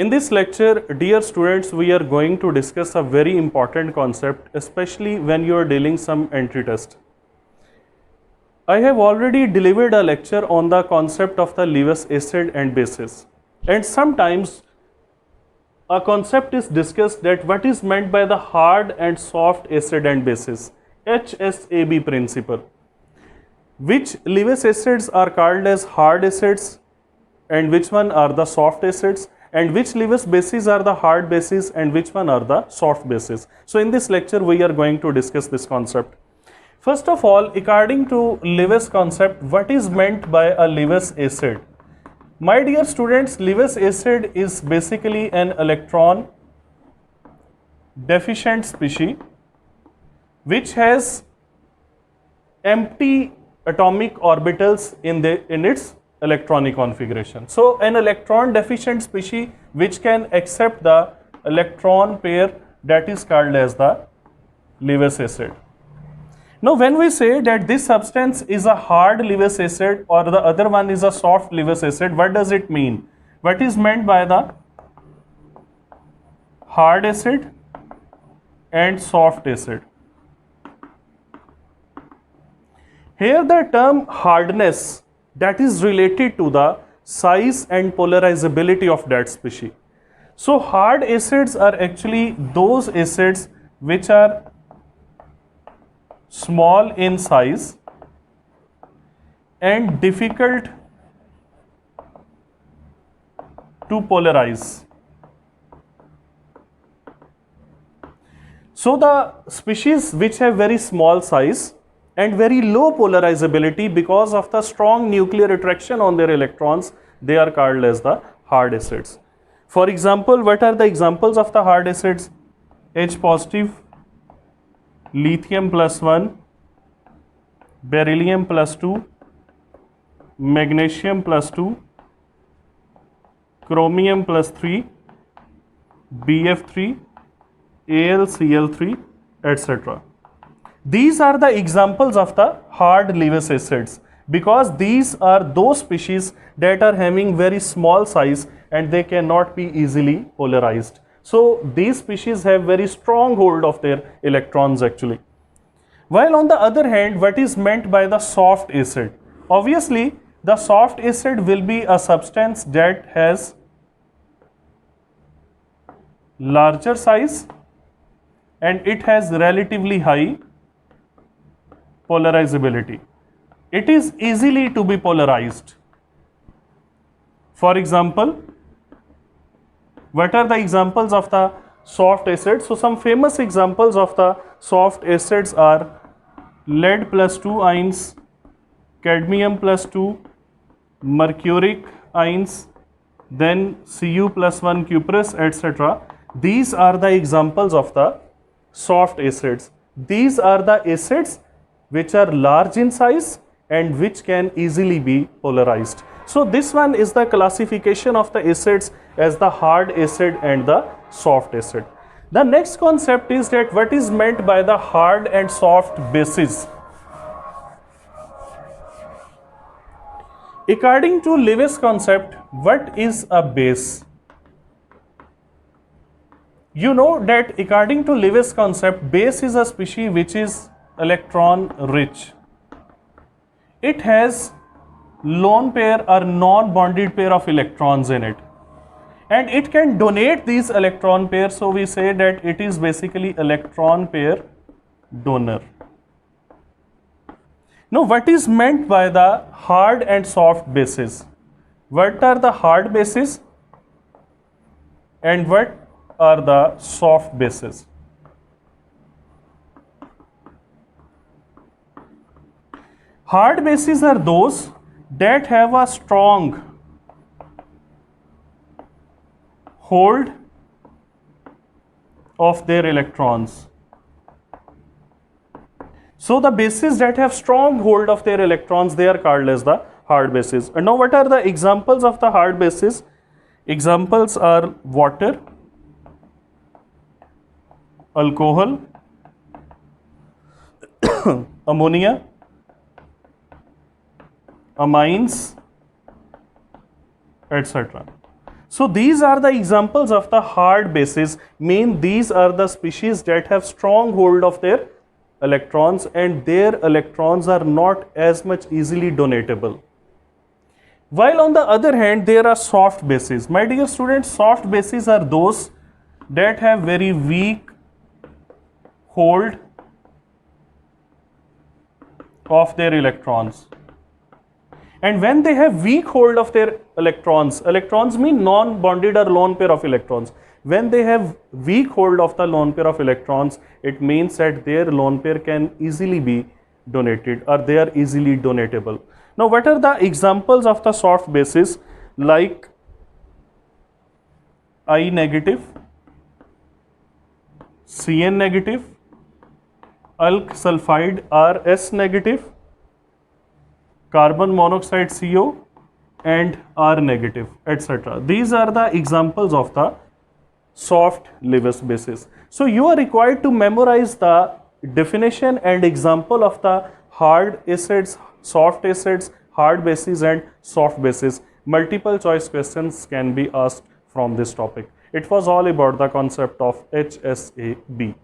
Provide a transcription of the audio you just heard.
In this lecture, dear students, we are going to discuss a very important concept, especially when you are dealing some entry test. I have already delivered a lecture on the concept of the Lewis acid and bases, and sometimes a concept is discussed that what is meant by the hard and soft acid and bases, HSAB principle. Which Lewis acids are called as hard acids and which one are the soft acids, and which Lewis bases are the hard bases and which one are the soft bases. So in this lecture we are going to discuss this concept. First of all, according to Lewis concept, what is meant by a Lewis acid? My dear students, Lewis acid is basically an electron deficient species which has empty atomic orbitals in its electronic configuration. So an electron deficient species which can accept the electron pair, that is called as the Lewis acid. Now when we say that this substance is a hard Lewis acid or the other one is a soft Lewis acid, what does it mean? What is meant by the hard acid and soft acid? Here the term hardness, that is related to the size and polarizability of that species. So hard acids are actually those acids which are small in size and difficult to polarize. So the species which have very small size and very low polarizability because of the strong nuclear attraction on their electrons, they are called as the hard acids. For example, what are the examples of the hard acids? H positive, lithium plus 1, beryllium plus 2, magnesium plus 2, chromium plus 3, BF3, AlCl3, etc. These are the examples of the hard Lewis acids because these are those species that are having very small size and they cannot be easily polarized. So these species have very strong hold of their electrons actually. While on the other hand, what is meant by the soft acid? Obviously, the soft acid will be a substance that has larger size and it has relatively high polarizability. It is easily to be polarized. For example, what are the examples of the soft acids? So some famous examples of the soft acids are lead plus 2 ions, cadmium plus 2, mercuric ions, then Cu plus 1 cuprous, etc. These are the examples of the soft acids. These are the acids which are large in size and which can easily be polarized. So this one is the classification of the acids as the hard acid and the soft acid. The next concept is that what is meant by the hard and soft bases. According to Lewis concept, what is a base? You know that according to Lewis concept, base is a species which is electron rich. It has lone pair or non-bonded pair of electrons in it and it can donate these electron pairs, so we say that it is basically electron pair donor. Now what is meant by the hard and soft bases? What are the hard bases and what are the soft bases? Hard bases are those that have a strong hold of their electrons. So the bases that have strong hold of their electrons, they are called as the hard bases. And now what are the examples of the hard bases? Examples are water, alcohol, ammonia, amines, etc. So these are the examples of the hard bases. Mean these are the species that have strong hold of their electrons, and their electrons are not as much easily donatable. While on the other hand, there are soft bases. My dear students, soft bases are those that have very weak hold of their electrons. And when they have weak hold of their electrons, electrons mean non-bonded or lone pair of electrons. When they have weak hold of the lone pair of electrons, it means that their lone pair can easily be donated, or they are easily donatable. Now, what are the examples of the soft bases? Like I negative, Cn negative, alk sulfide Rs negative, carbon monoxide CO, and R negative, etc. These are the examples of the soft Lewis bases. So you are required to memorize the definition and example of the hard acids, soft acids, hard bases, and soft bases. Multiple choice questions can be asked from this topic. It was all about the concept of HSAB.